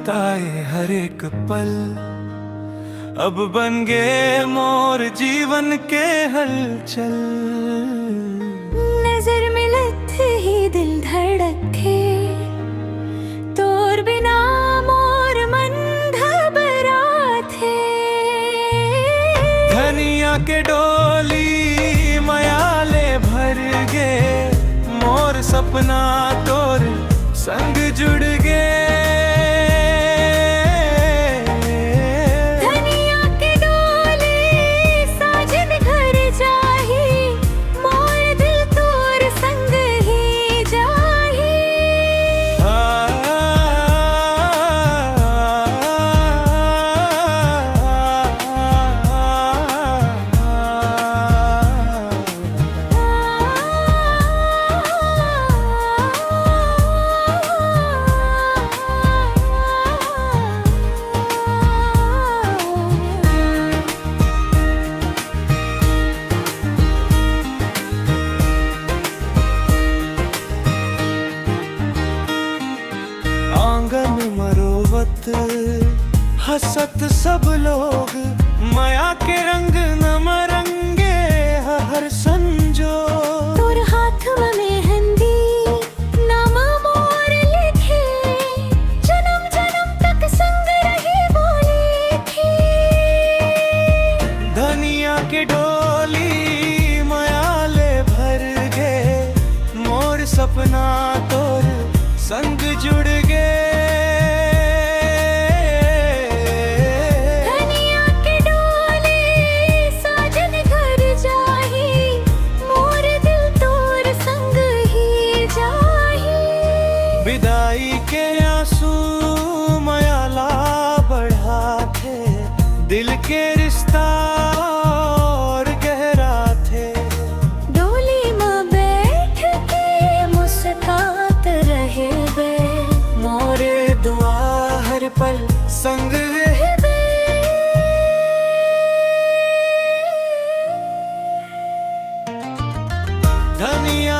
बिताए हर एक पल अब बन गए मोर जीवन के हलचल। नजर मिलते ही दिल धड़के, तोर बिना मोर मन घबरा थे। धनिया के डोली मयाले भर गे, मोर सपना तोर संग जुड़ गे। धनिया के डोली साजन घर जाही, मोर दिल तोर संग ही जाही। आंगन मरोवत हसत सब लोग, माया के रंग न मरंगे हर संजो। तोर हाथ में मेहंदी नाम मोर लिखे, जन्म जन्म तक संग रही बोली थी। धनिया के डोली मयाले भर गे, मोर सपना तोर संग जुड़ गे। धनिया के डोली साजन घर जाही, मोर दिल तोर संग ही जाही। विदाई के आंसू मयाला बढ़ा थे, दिल के रिश्ता और गहरा थे। डोली में बैठ के मुस्कात रहे बे, मोरे दुआ हर पल संग रहबे। धनिया